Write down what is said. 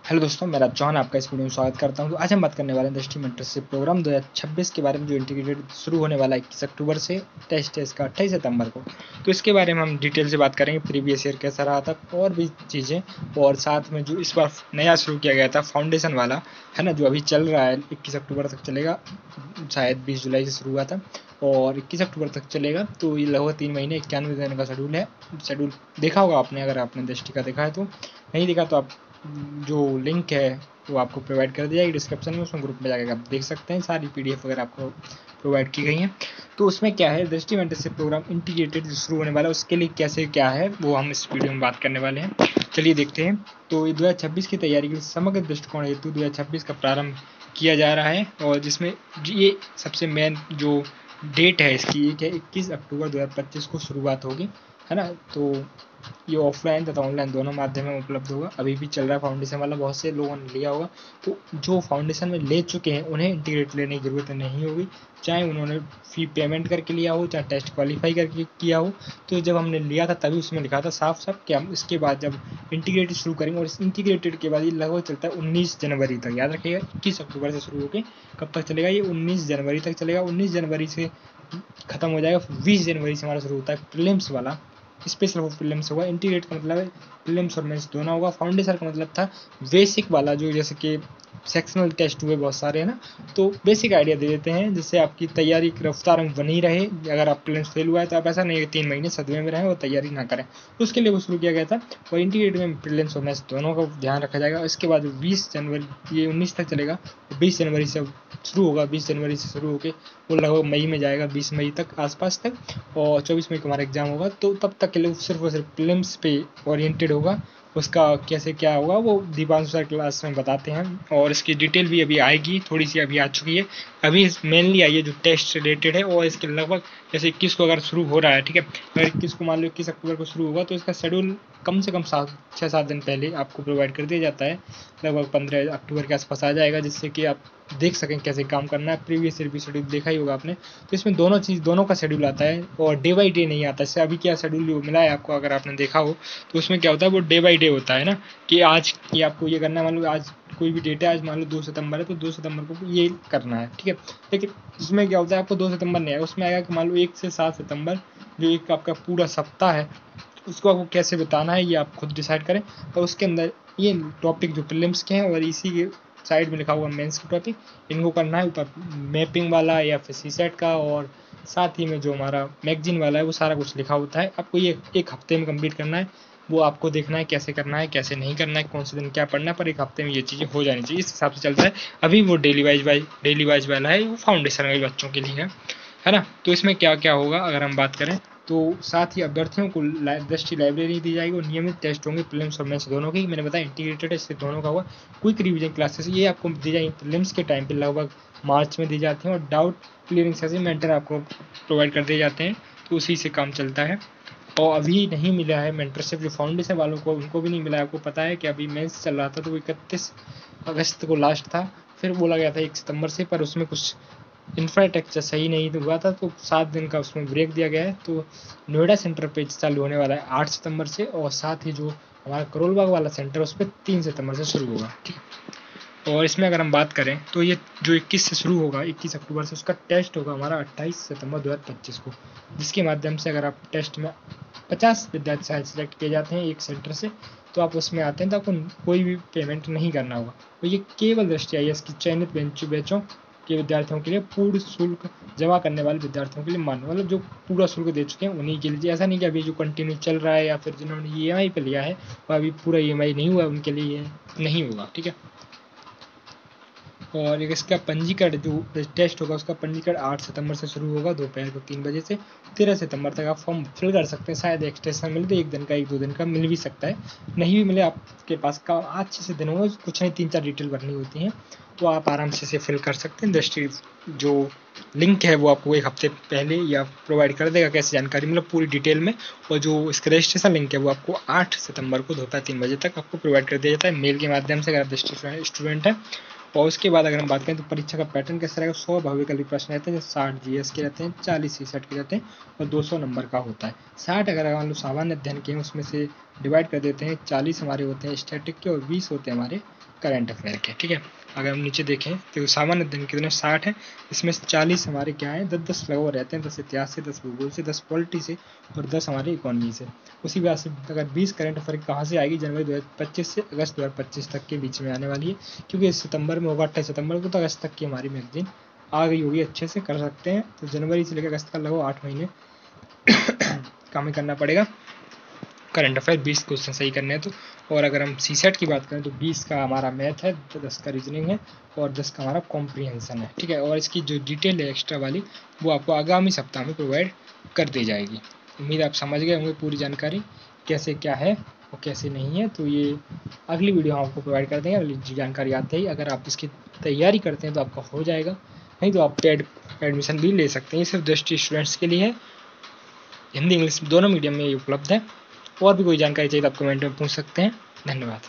Hello दोस्तों, मेरा John आपका इस वीडियो में स्वागत करता हूं। तो आज हम बात करने वाले हैं दृष्टि मेंटरशिप प्रोग्राम 2026 के बारे में, जो इंटीग्रेटेड शुरू होने वाला है 21 अक्टूबर से। टेस्ट है इसका 28 सितंबर को। तो इसके बारे में हम डिटेल से बात करेंगे, प्रीवियस ईयर कैसा रहा था और भी चीज़ें, और साथ में जो इस बार नया शुरू किया गया था फाउंडेशन वाला, है ना, जो अभी चल रहा है 21 अक्टूबर तक चलेगा। शायद 20 जुलाई से शुरू हुआ था और 21 अक्टूबर तक चलेगा। तो ये लगभग 3 महीने 91 दिन का शेड्यूल है। शेड्यूल देखा होगा आपने, अगर आपने दृष्टि का देखा है तो। नहीं देखा तो आप जो लिंक है वो आपको प्रोवाइड कर दिया जाएगी डिस्क्रिप्शन में, उसमें ग्रुप में जाकर आप देख सकते हैं। सारी पीडीएफ वगैरह आपको प्रोवाइड की गई हैं। तो उसमें क्या है, दृष्टि मेंटरशिप प्रोग्राम इंटीग्रेटेड जो शुरू होने वाला है उसके लिए कैसे क्या है वो हम इस वीडियो में बात करने वाले हैं। चलिए देखते हैं। तो 2026 की तैयारी के लिए समग्र दृष्टिकोण हेतु 2026 का प्रारंभ किया जा रहा है, और जिसमें ये सबसे मेन जो डेट है इसकी एक है 21 अक्टूबर 2025 को शुरुआत होगी, है ना। तो ये ऑफलाइन तथा ऑनलाइन दोनों माध्यम में उपलब्ध होगा। अभी भी चल रहा है फाउंडेशन वाला, बहुत से लोगों ने लिया होगा। तो जो फाउंडेशन में ले चुके हैं उन्हें इंटीग्रेट लेने की ज़रूरत नहीं होगी, चाहे उन्होंने फ़ी पेमेंट करके लिया हो, चाहे टेस्ट क्वालिफाई करके किया हो। तो जब हमने लिया था तभी उसमें लिखा था साफ साफ कि हम इसके बाद जब इंटीग्रेटेड शुरू करेंगे, और इस इंटीग्रेटेड के बाद ये लगभग चलता है 19 जनवरी तक। याद रखिएगा, 21 अक्टूबर से शुरू होकर कब तक चलेगा, ये 19 जनवरी तक चलेगा। 19 जनवरी से खत्म हो जाएगा। 20 जनवरी से हमारा शुरू होता है प्रीलिम्स वाला। स्पेशल वो प्रीलिम्स होगा। इंटीग्रेट का मतलब है प्रीलिम्स और मेंस दोनों होगा। फाउंडेशन का मतलब था बेसिक वाला, जो जैसे कि सेक्शनल टेस्ट हुए बहुत सारे, है ना। तो बेसिक आइडिया दे देते हैं जिससे आपकी तैयारी की रफ्तार में बनी रहे। अगर आप प्रीलिम्स फेल हुआ है तो आप ऐसा नहीं है 3 महीने सदमे में रहें और तैयारी ना करें। तो उसके लिए वो शुरू किया गया था। और इंटीग्रेट में प्रीलिम्स और मेंस दोनों का ध्यान रखा जाएगा। इसके बाद 20 जनवरी, ये 19 तक चलेगा, 20 जनवरी से शुरू होगा। 20 जनवरी से शुरू होकर वो लगभग मई में जाएगा, 20 मई तक आसपास तक, और 24 मई को हमारा एग्जाम होगा। तो तब तक के लिए सिर्फ और सिर्फ प्रीलिम्स पे ओरिएंटेड होगा। उसका कैसे क्या होगा वो दीपांशु सर क्लास में बताते हैं, और इसकी डिटेल भी अभी आएगी, थोड़ी सी अभी आ चुकी है। अभी मेनली आई है जो टेस्ट रिलेटेड है, और इसके लगभग जैसे 21 को अगर शुरू हो रहा है, ठीक है, अगर 21 को मान लो 21 अक्टूबर को शुरू होगा, तो इसका शेड्यूल कम से कम 6-7 दिन पहले आपको प्रोवाइड कर दिया जाता है। लगभग 15 अक्टूबर के आसपास आ जाएगा, जिससे कि आप देख सकें कैसे काम करना है। प्रीवियस ईयर भी शेड्यूल देखा ही होगा आपने। तो इसमें दोनों का शेड्यूल आता है, और डे बाई डे नहीं आता। जैसे अभी क्या शेड्यूल मिला है आपको, अगर आपने देखा हो तो उसमें क्या होता है, वो डे बाई डे होता है ना, कि आज ये आपको ये करना है। मान लो आज कोई भी डेट है, आज मान लो 2 सितंबर है, तो 2 सितंबर को ये करना है, ठीक है। लेकिन उसमें क्या होता है, आपको 2 सितंबर नहीं आएगा, उसमें आएगा कि मान लो 1 से 7 सितंबर, जो एक आपका पूरा सप्ताह है, उसको आपको कैसे बताना है ये आप खुद डिसाइड करें। और उसके अंदर ये टॉपिक जो प्रीलिम्स के हैं, और इसी के साइड में लिखा हुआ मेंस का टॉपिक, इनको करना है। ऊपर मैपिंग वाला या फिर सी सेट का, और साथ ही में जो हमारा मैगजीन वाला है, वो सारा कुछ लिखा होता है। आपको ये एक हफ्ते में कंप्लीट करना है। वो आपको देखना है कैसे करना है, कैसे नहीं करना है, कौन से दिन क्या पढ़ना है, पर एक हफ्ते में ये चीज़ें हो जानी चाहिए। इस हिसाब से चलता है। अभी वो डेली वाइज वाला है, वो फाउंडेशन वाले बच्चों के लिए है ना। तो इसमें क्या क्या होगा अगर हम बात करें, तो साथ ही अभ्यर्थियों को दृष्टि लाइब्रेरी दी जाएगी, और नियमित टेस्ट होंगे प्रीलिम्स और मेंस दोनों के। मैंने बताया इंटीग्रेटेड है, इससे दोनों का हुआ। क्विक रिवीजन क्लासेस ये आपको दी जाएंगी प्रीलिम्स के टाइम पे, लगभग मार्च में दी जाती हैं, और डाउट क्लियरिंग सेशन मेंटर आपको प्रोवाइड कर दिए जाते हैं। तो उसी से काम चलता है। और अभी नहीं मिला है मेंटरशिप जो फाउंडेशन वालों को, उनको भी नहीं मिला है। आपको पता है कि अभी मेंस चल रहा था, तो 31 अगस्त को लास्ट था। फिर बोला गया था 1 सितंबर से, पर उसमें कुछ इंफ्रास्ट्रक्चर सही नहीं हुआ था, तो 7 दिन का उसमें ब्रेक दिया गया है। तो नोएडा सेंटर पे चालू होने वाला है 8 सितंबर से, और साथ ही जो हमारा करोल बाग वाला सेंटर उस पर 3 सितंबर से शुरू होगा, ठीक है। और इसमें अगर हम बात करें तो ये जो 21 से शुरू होगा, 21 अक्टूबर से, उसका टेस्ट होगा हमारा 28 सितंबर 2025 को, जिसके माध्यम से अगर आप टेस्ट में 50 विद्यार्थी शायद सिलेक्ट किए जाते हैं एक सेंटर से, तो आप उसमें आते हैं तो आपको कोई भी पेमेंट नहीं करना होगा। तो ये केवल दृष्टि आई की चयनित बैचों के विद्यार्थियों के लिए पूर्ण शुल्क जमा करने वाले विद्यार्थियों के लिए मान्य, मतलब जो पूरा शुल्क दे चुके हैं उन्हीं के लिए। ऐसा नहीं कि अभी जो कंटिन्यू चल रहा है या फिर जिन्होंने EMI पे लिया है और अभी पूरा EMI नहीं हुआ, उनके लिए ये नहीं होगा, ठीक है। और इसका पंजीकरण जो टेस्ट होगा, उसका पंजीकरण 8 सितंबर से शुरू होगा, दोपहर को 3 बजे से 13 सितंबर तक आप फॉर्म फिल कर सकते हैं। शायद एक्सटेंशन मिले तो 1 दिन का, 1-2 दिन का मिल भी सकता है, नहीं भी मिले आपके पास का आज से दिन होगा, कुछ नहीं 3-4 डिटेल भरनी होती हैं, तो आप आराम से फिल कर सकते हैं। दृष्टि जो लिंक है वो आपको 1 हफ्ते पहले या प्रोवाइड कर देगा, कैसे जानकारी मतलब पूरी डिटेल में। और जो इसका रजिस्ट्रेशन लिंक है वो आपको 8 सितंबर को दोपहर 3 बजे तक आपको प्रोवाइड कर दिया जाता है मेल के माध्यम से, अगर आप दृष्टि स्टूडेंट हैं। और उसके बाद अगर हम बात करें तो परीक्षा का पैटर्न कैसा रहेगा, 100 भविकल्पी प्रश्न रहते हैं, 60 GS के रहते हैं, 40 CSET के रहते हैं, और 200 नंबर का होता है। 60 अगर मान लो सामान्य अध्ययन के हैं, उसमें से डिवाइड कर देते हैं। 40 हमारे होते हैं स्टैटिक के और 20 होते हैं हमारे करंट अफेयर के। ठीक है, अगर हम नीचे देखें तो सामान्य अध्ययन कितने 60 हैं, इसमें 40 हमारे क्या है 10-10 लगे रहते हैं, 10 इतिहास से, 10 भूगोल से, 10 पॉलिटी से और 10 हमारे इकोनॉमी से। उसी वजह से अगर 20 करंट अफेयर कहाँ से आएगी, जनवरी 2025 से अगस्त 2025 तक के बीच में आने वाली है, क्योंकि सितंबर में होगा 28 सितंबर को, तो अगस्त तक की हमारी मैगजीन आ गई होगी, अच्छे से कर सकते हैं। तो जनवरी से लेकर अगस्त का लगभग 8 महीने काम ही करना पड़ेगा करंट अफेयर 20 क्वेश्चन सही करने हैं तो। और अगर हम सीसेट की बात करें तो 20 का हमारा मैथ है, 10 का रीजनिंग है और 10 का हमारा कॉम्प्रीहेंशन है। ठीक है, और इसकी जो डिटेल है एक्स्ट्रा वाली वो आपको आगामी सप्ताह में प्रोवाइड कर दी जाएगी। उम्मीद आप समझ गए होंगे पूरी जानकारी कैसे क्या है और कैसे नहीं है। तो ये अगली वीडियो हम आपको प्रोवाइड कर देंगे, अगली जानकारी आते ही। अगर आप इसकी तैयारी करते हैं तो आपका हो जाएगा, नहीं तो आप पेड एडमिशन भी ले सकते हैं। ये सिर्फ दृष्टि स्टूडेंट्स के लिए है, हिंदी इंग्लिश दोनों मीडियम में ये उपलब्ध है। और भी कोई जानकारी चाहिए तो आप कमेंट में पूछ सकते हैं। धन्यवाद।